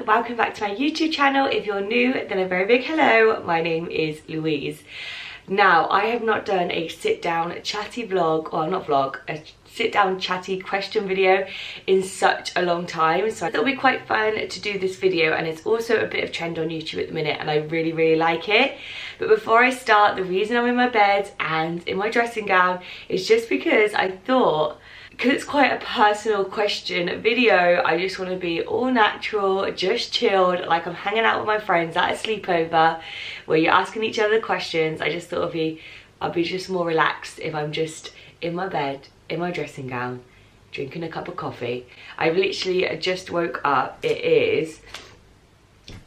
everyone, welcome back to my YouTube channel. If you're new, then a very big hello. My name is Louise. Now, I have not done a sit down chatty vlog, or not vlog, a sit down chatty question video in such a long time, so I thought it would be quite fun to do this video, and it's also a bit of trend on YouTube at the minute and I really like it. But before I start, the reason I'm in my bed and in my dressing gown is just because I thought, because it's quite a personal question video, I just want to be all natural, just chilled, like I'm hanging out with my friends at a sleepover where you're asking each other questions. I just thought I'll be just more relaxed if I'm just in my bed, in my dressing gown, drinking a cup of coffee. I literally just woke up. It is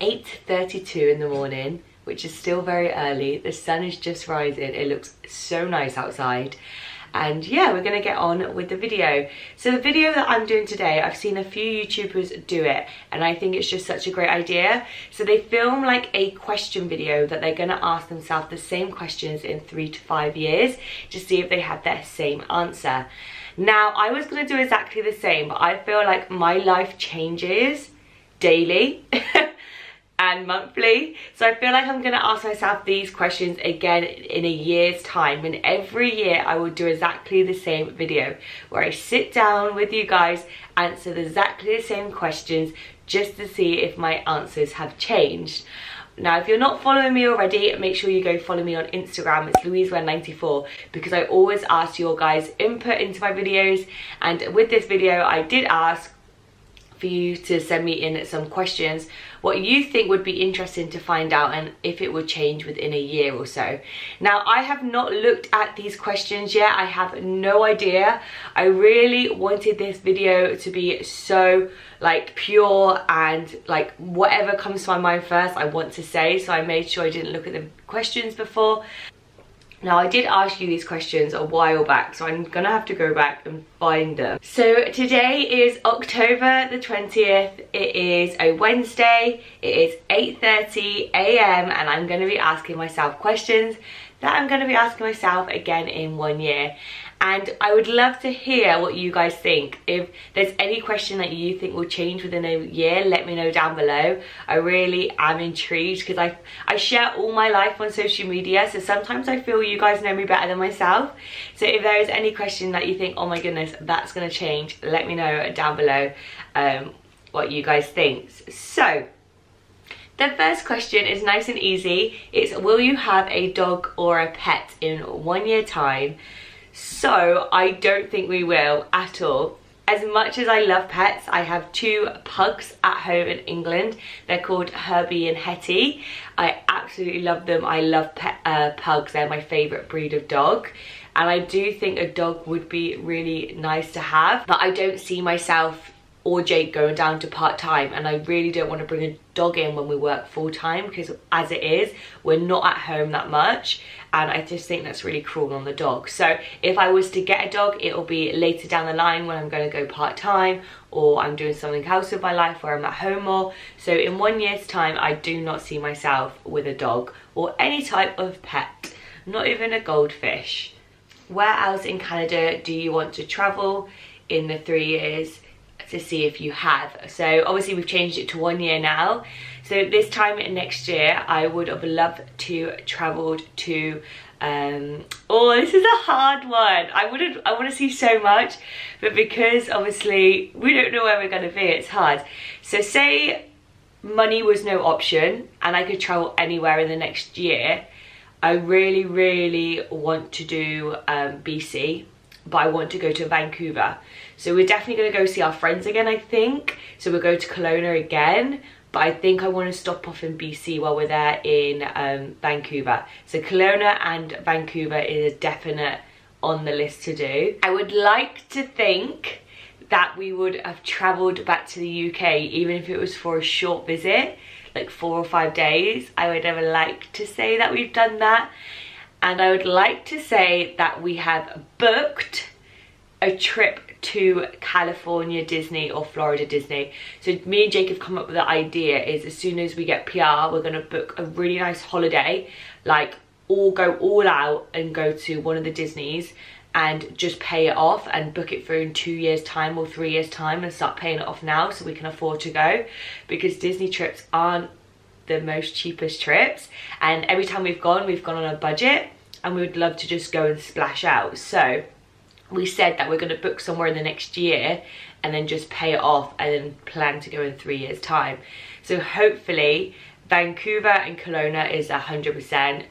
8:32 in the morning, which is still very early. The sun is just rising. It looks so nice outside. And yeah, we're gonna get on with the video. So the video that I'm doing today, I've seen a few YouTubers do it and I think it's just such a great idea. So they film like a question video that they're gonna ask themselves the same questions in 3 to 5 years to see if they have their same answer. Now, I was gonna do exactly the same, but I feel like my life changes daily and monthly, so I feel like I'm gonna ask myself these questions again in a year's time, and every year I will do exactly the same video where I sit down with you guys, answer exactly the same questions just to see if my answers have changed. Now, if you're not following me already, make sure you go follow me on Instagram. It's LouiseWare94, because I always ask your guys' input into my videos, and with this video I did ask for you to send me in some questions, what you think would be interesting to find out, and if it would change within a year or so. Now, I have not looked at these questions yet. I have no idea. I really wanted this video to be so like pure and like whatever comes to my mind first I want to say, so I made sure I didn't look at the questions before. Now, I did ask you these questions a while back, so I'm gonna have to go back and find them. So today is October the 20th. It is a Wednesday. It is 8:30 a.m. and I'm gonna be asking myself questions that I'm gonna be asking myself again in 1 year. And I would love to hear what you guys think. If there's any question that you think will change within a year, let me know down below. I really am intrigued, because I share all my life on social media, so sometimes I feel you guys know me better than myself. So if there is any question that you think, oh my goodness, that's gonna change, let me know down below what you guys think. So the first question is nice and easy. It's, will you have a dog or a pet in 1 year time? So I don't think we will at all. As much as I love pets, I have 2 pugs at home in England. They're called Herbie and Hetty. I absolutely love them. I love pugs. They're my favourite breed of dog. And I do think a dog would be really nice to have. But I don't see myself or Jake going down to part-time, and I really don't want to bring a dog in when we work full-time, because as it is, we're not at home that much, and I just think that's really cruel on the dog. So if I was to get a dog, it'll be later down the line when I'm going to go part-time, or I'm doing something else with my life where I'm at home more. So in 1 year's time, I do not see myself with a dog or any type of pet, not even a goldfish. Where else in Canada do you want to travel in the 3 years? To see if you have. So obviously we've changed it to 1 year now, so this time next year I would have loved to traveled to oh, this is a hard one. I want to see so much, but because obviously we don't know where we're going to be, it's hard. So say money was no option and I could travel anywhere in the next year, I really want to do BC, but I want to go to Vancouver. So we're definitely going to go see our friends again, I think. So we'll go to Kelowna again, but I think I want to stop off in BC while we're there in Vancouver. So Kelowna and Vancouver is a definite on the list to do. I would like to think that we would have travelled back to the UK, even if it was for a short visit, like 4 or 5 days. I would have liked to say that we've done that. And I would like to say that we have booked a trip to California Disney or Florida Disney. So me and Jake have come up with the idea is, as soon as we get PR, we're going to book a really nice holiday, like all go all out and go to one of the Disneys and just pay it off and book it through in 2 years time or 3 years time and start paying it off now so we can afford to go, because Disney trips aren't the most cheapest trips, and every time we've gone on a budget and we would love to just go and splash out. So we said that we're going to book somewhere in the next year and then just pay it off and then plan to go in 3 years time. So hopefully Vancouver and Kelowna is 100%.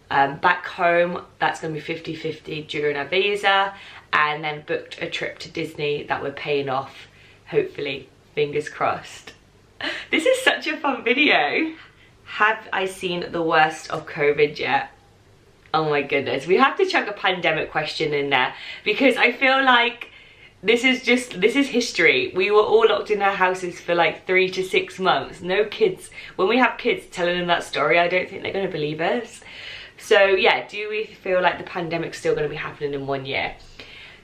Back home, that's going to be 50-50 during our visa, and then booked a trip to Disney that we're paying off, hopefully, fingers crossed. This is such a fun video. Have I seen the worst of COVID yet? Oh my goodness, we have to chuck a pandemic question in there, because I feel like this is history. We were all locked in our houses for like 3 to 6 months. No kids. When we have kids telling them that story, I don't think they're going to believe us. So yeah, do we feel like the pandemic's still going to be happening in 1 year?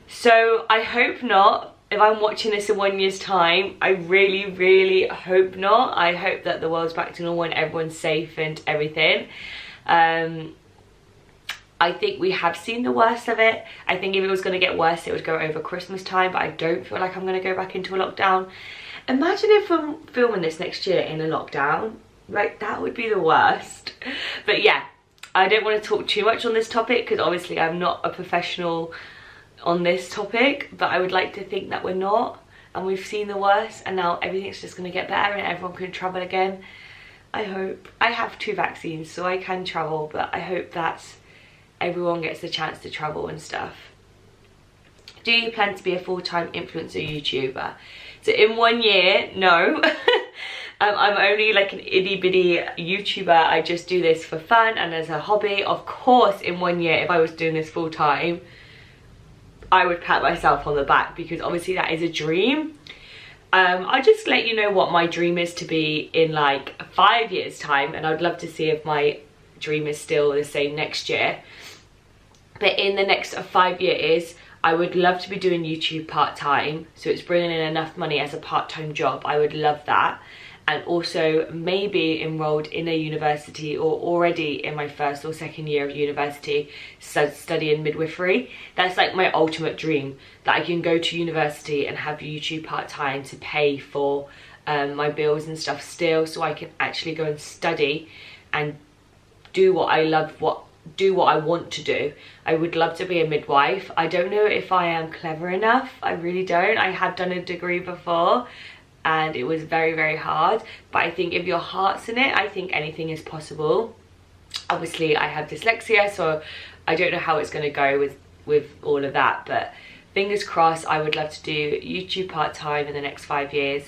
So I hope not. If I'm watching this in 1 year's time, I really, really hope not. I hope that the world's back to normal and everyone's safe and everything. I think we have seen the worst of it. I think if it was going to get worse, it would go over Christmas time, but I don't feel like I'm going to go back into a lockdown. Imagine if I'm filming this next year in a lockdown. Like, that would be the worst. But yeah, I don't want to talk too much on this topic because obviously I'm not a professional on this topic, but I would like to think that we're not, and we've seen the worst, and now everything's just going to get better and everyone can travel again. I hope. I have 2 vaccines, so I can travel, but I hope that everyone gets the chance to travel and stuff. Do you plan to be a full-time influencer YouTuber? So in 1 year, no. I'm only like an itty-bitty YouTuber. I just do this for fun and as a hobby. Of course, in 1 year, if I was doing this full-time, I would pat myself on the back, because obviously that is a dream. I'll just let you know what my dream is to be in like 5 years time, and I'd love to see if my dream is still the same next year. But in the next 5 years, I would love to be doing YouTube part-time, so it's bringing in enough money as a part-time job. I would love that. And also maybe enrolled in a university, or already in my 1st or 2nd year of university, studying midwifery. That's like my ultimate dream, that I can go to university and have YouTube part-time to pay for my bills and stuff still, so I can actually go and study and do what I love, do what I want to do. I would love to be a midwife. I don't know if I am clever enough. I really don't. I have done a degree before and it was very, very hard, but I think if your heart's in it, I think anything is possible. Obviously I have dyslexia, so I don't know how it's going to go with all of that, but fingers crossed. I would love to do YouTube part-time in the next 5 years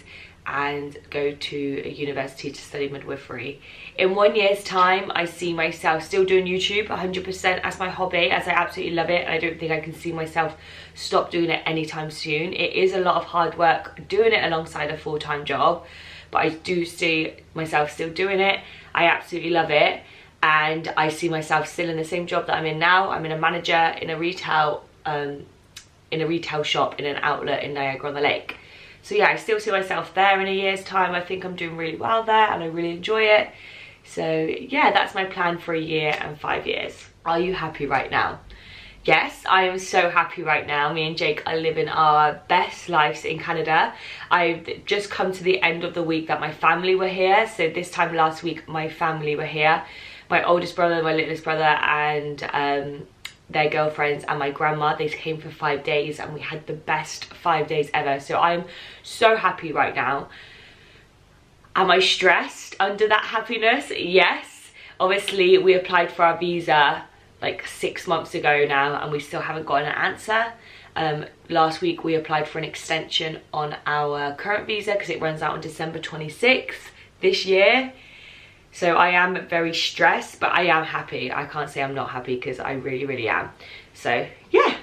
and go to a university to study midwifery. In 1 year's time, I see myself still doing YouTube 100% as my hobby, as I absolutely love it, and I don't think I can see myself stop doing it anytime soon. It is a lot of hard work doing it alongside a full-time job, but I do see myself still doing it. I absolutely love it, and I see myself still in the same job that I'm in now. I'm in a manager in a retail shop in an outlet in Niagara-on-the-Lake. So yeah, I still see myself there in a year's time. I think I'm doing really well there and I really enjoy it. So yeah, that's my plan for a year and 5 years. Are you happy right now? Yes, I am so happy right now. Me and Jake are living our best lives in Canada. I've just come to the end of the week that my family were here. So this time last week, my family were here. My oldest brother, my littlest brother, and their girlfriends and my grandma. They came for 5 days and we had the best 5 days ever. So I'm so happy right now. Am I stressed under that happiness? Yes. Obviously we applied for our visa like 6 months ago now and we still haven't gotten an answer. Last week we applied for an extension on our current visa because it runs out on December 26th this year. So I am very stressed, but I am happy. I can't say I'm not happy because I really, really am. So yeah,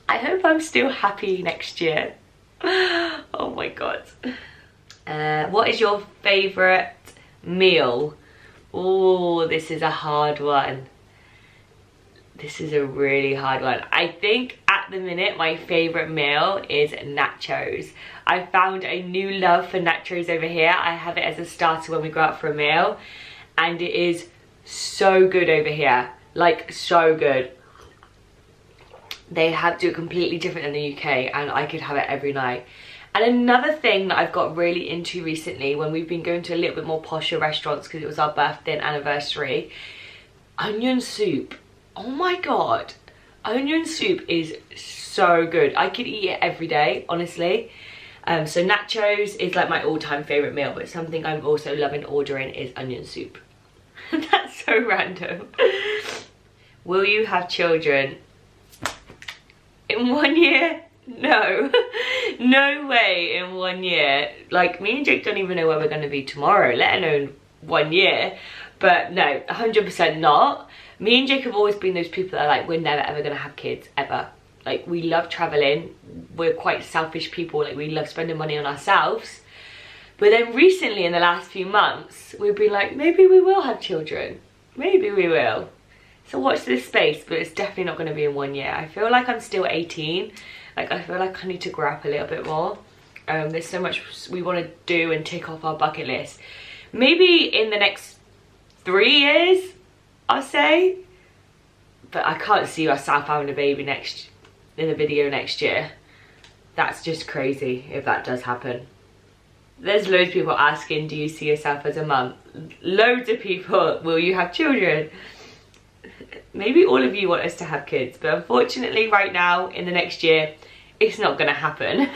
I hope I'm still happy next year. Oh my God. What is your favourite meal? Oh, this is a hard one. This is a really hard one. I think at the minute my favourite meal is nachos. I found a new love for nachos over here. I have it as a starter when we go out for a meal and it is so good over here, like so good. They do it completely different in the UK, and I could have it every night. And another thing that I've got really into recently, when we've been going to a little bit more posher restaurants because it was our birthday and anniversary, onion soup. Oh my god, onion soup is so good. I could eat it every day, honestly. So nachos is like my all-time favorite meal, but something I'm also loving ordering is onion soup. That's so random. Will you have children in 1 year? No. No way in 1 year. Like, me and Jake don't even know where we're going to be tomorrow, let alone 1 year. But no, 100% not. Me and Jake have always been those people that are like, we're never ever going to have kids, ever. Like, we love traveling. We're quite selfish people. Like, we love spending money on ourselves. But then recently, in the last few months, we've been like, maybe we will have children. Maybe we will. So watch this space, but it's definitely not going to be in 1 year. I feel like I'm still 18. Like, I feel like I need to grow up a little bit more. There's so much we want to do and tick off our bucket list. Maybe in the next 3 years, I'll say. But I can't see myself having a baby in the video next year. That's just crazy if that does happen. There's loads of people asking, do you see yourself as a mum? Loads of people, will you have children? Maybe all of you want us to have kids, but unfortunately right now, in the next year, it's not going to happen.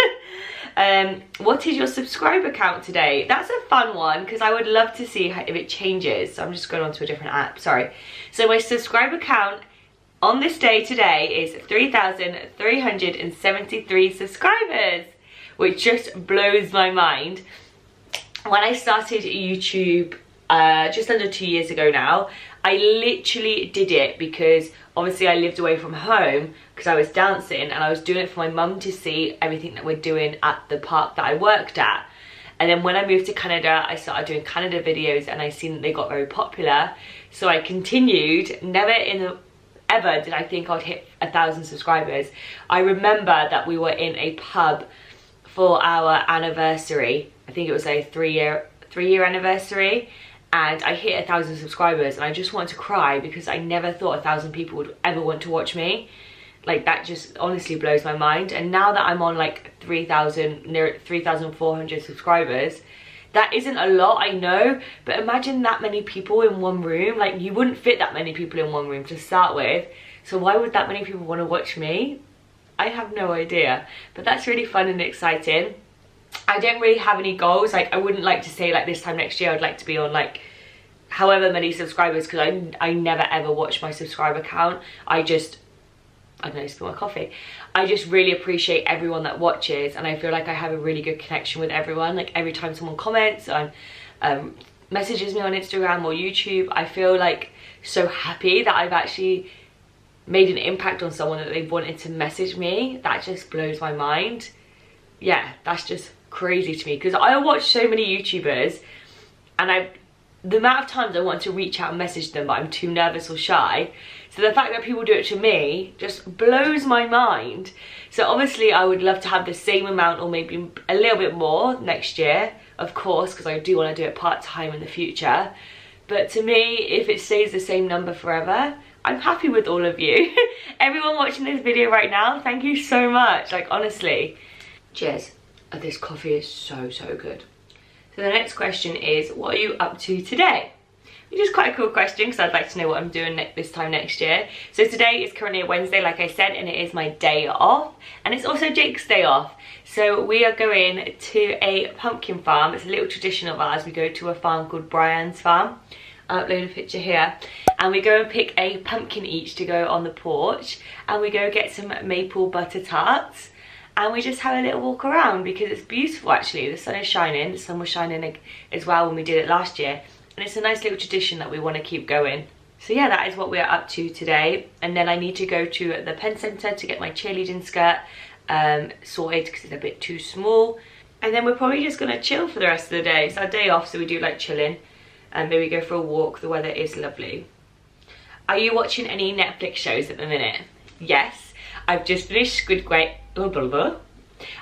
What is your subscriber count today? That's a fun one, because I would love to see if it changes. So I'm just going on to a different app, sorry. So my subscriber count on this day today is 3,373 subscribers, which just blows my mind. When I started YouTube just under 2 years ago now, I literally did it because obviously I lived away from home because I was dancing, and I was doing it for my mum to see everything that we're doing at the park that I worked at. And then when I moved to Canada, I started doing Canada videos, and I seen that they got very popular. So I continued. Never ever did I think I'd hit 1,000 subscribers. I remember that we were in a pub for our anniversary. I think it was a three-year anniversary, and I hit 1,000 subscribers, and I just wanted to cry because I never thought 1,000 people would ever want to watch me. Like, that just honestly blows my mind. And now that I'm on like 3,000, near 3,400 subscribers, that isn't a lot, I know, but imagine that many people in one room. Like, you wouldn't fit that many people in one room to start with, so why would that many people want to watch me? I have no idea, but that's really fun and exciting. I don't really have any goals. Like, I wouldn't like to say like this time next year I'd like to be on like however many subscribers, because I never ever watch my subscriber count. I don't know, spill my coffee. I just really appreciate everyone that watches, and I feel like I have a really good connection with everyone. Like, every time someone comments and messages me on Instagram or YouTube, I feel like so happy that I've actually made an impact on someone, that they've wanted to message me. That just blows my mind. Yeah, that's just crazy to me, because I watch so many YouTubers, and the amount of times I want to reach out and message them, but I'm too nervous or shy. So the fact that people do it to me just blows my mind. So obviously I would love to have the same amount, or maybe a little bit more next year, of course, because I do want to do it part-time in the future. But to me, if it stays the same number forever, I'm happy with all of you. Everyone watching this video right now, thank you so much. Like, honestly, cheers. This coffee is so good. So the next question is, what are you up to today? Which is quite a cool question, because I'd like to know what I'm doing this time next year. So today is currently a Wednesday, like I said, and it is my day off, and it's also Jake's day off. So we are going to a pumpkin farm. It's a little tradition of ours. We go to a farm called Brian's Farm. I'll upload a picture here, and we go and pick a pumpkin each to go on the porch, and we go get some maple butter tarts, and we just have a little walk around because it's beautiful. Actually, the sun is shining. The sun was shining as well when we did it last year, and it's a nice little tradition that we want to keep going. So yeah, that is what we're up to today. And then I need to go to the pen centre to get my cheerleading skirt sorted because it's a bit too small, and then we're probably just gonna chill for the rest of the day. It's our day off, so we do like chilling and maybe go for a walk. The weather is lovely. Are you watching any Netflix shows at the minute? Yes, I've just finished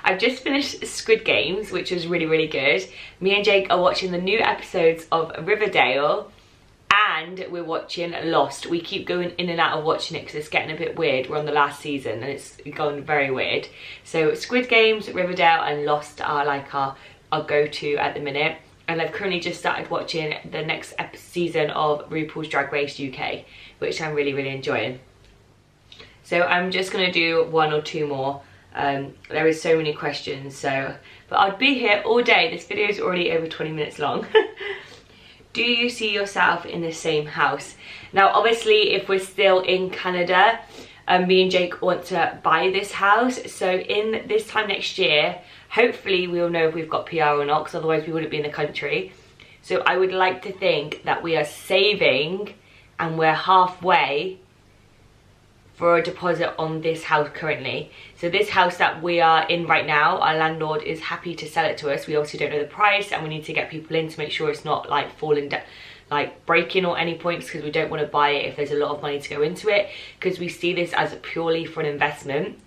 I've just finished Squid Games, which was really good. Me and Jake are watching the new episodes of Riverdale, and we're watching Lost. We keep going in and out of watching it because it's getting a bit weird. We're on the last season and it's gone very weird. So Squid Games, Riverdale and Lost are like our go-to at the minute. And I've currently just started watching the next season of RuPaul's Drag Race UK, which I'm really, really enjoying. So I'm just going to do one or two more. There is so many questions, but I'd be here all day. This video is already over 20 minutes long. Do you see yourself in the same house? Now, obviously, if we're still in Canada, me and Jake want to buy this house. So in this time next year, hopefully we'll know if we've got PR or not, because otherwise we wouldn't be in the country. So I would like to think that we are saving and we're halfway for a deposit on this house currently. So this house that we are in right now, our landlord is happy to sell it to us. We obviously don't know the price and we need to get people in to make sure it's not like falling down, like breaking or any points, because we don't want to buy it if there's a lot of money to go into it, because we see this as purely for an investment.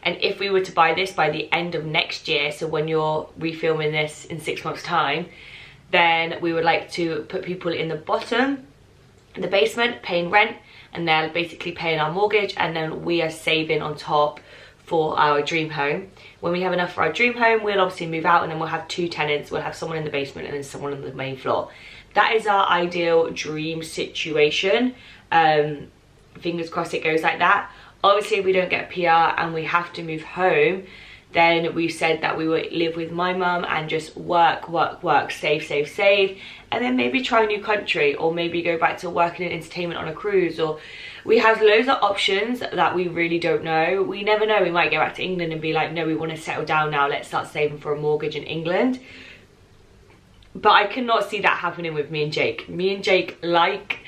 And if we were to buy this by the end of next year, so when you're refilming this in 6 months time, then we would like to put people in the bottom, in the basement, paying rent, and they're basically paying our mortgage, and then we are saving on top for our dream home. When we have enough for our dream home, we'll obviously move out and then we'll have 2 tenants. We'll have someone in the basement and then someone on the main floor. That is our ideal dream situation. Fingers crossed it goes like that. Obviously, if we don't get PR and we have to move home, then we said that we would live with my mum and just work, save, and then maybe try a new country, or maybe go back to working in entertainment on a cruise. Or we have loads of options that we really don't know. We never know, we might go back to England and be like, no, we want to settle down now, let's start saving for a mortgage in England. But I cannot see that happening with me and Jake. Me and Jake like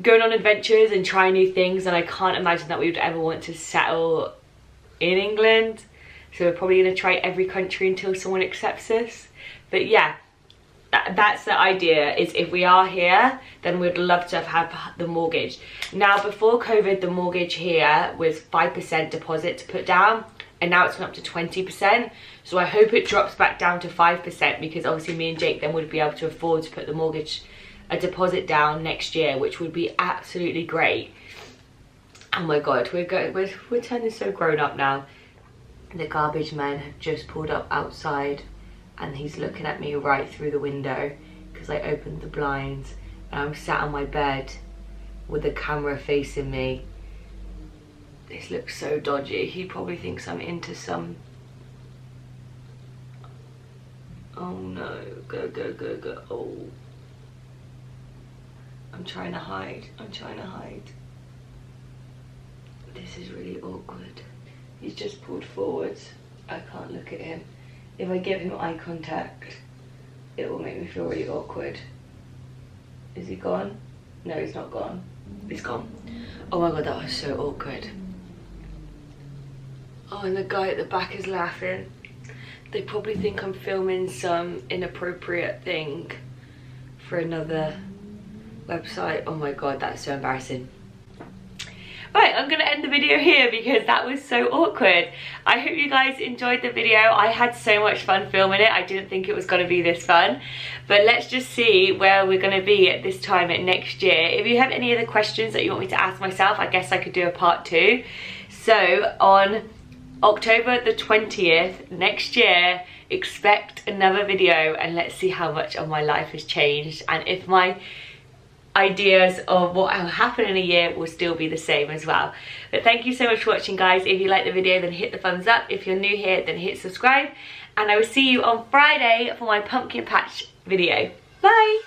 going on adventures and trying new things, and I can't imagine that we would ever want to settle in England. So we're probably going to try every country until someone accepts us. But yeah, that's the idea, is if we are here, then we'd love to have the mortgage. Now, before COVID, the mortgage here was 5% deposit to put down, and now it's gone up to 20%. So I hope it drops back down to 5%, because obviously me and Jake then would be able to afford to put the mortgage, a deposit down next year, which would be absolutely great. Oh my God, we're turning so grown up now. The garbage man had just pulled up outside and he's looking at me right through the window because I opened the blinds, and I'm sat on my bed with the camera facing me. This looks so dodgy. He probably thinks I'm into some... Oh no, go. Oh. I'm trying to hide. This is really awkward. He's just pulled forwards. I can't look at him. If I give him eye contact, it will make me feel really awkward. Is he gone? No, he's not gone. He's gone. Oh my God, that was so awkward. Oh, and the guy at the back is laughing. They probably think I'm filming some inappropriate thing for another website. Oh my God, that's so embarrassing. Right, I'm gonna end the video here because that was so awkward. I hope you guys enjoyed the video. I had so much fun filming it. I didn't think it was gonna be this fun, but let's just see where we're gonna be at this time next year. If you have any other questions that you want me to ask myself, I guess I could do a part 2. So on October the 20th next year, expect another video, and let's see how much of my life has changed, and if my ideas of what will happen in a year will still be the same as well. But thank you so much for watching, guys. If you like the video, then hit the thumbs up. If you're new here, then hit subscribe, and I will see you on Friday for my pumpkin patch video. Bye.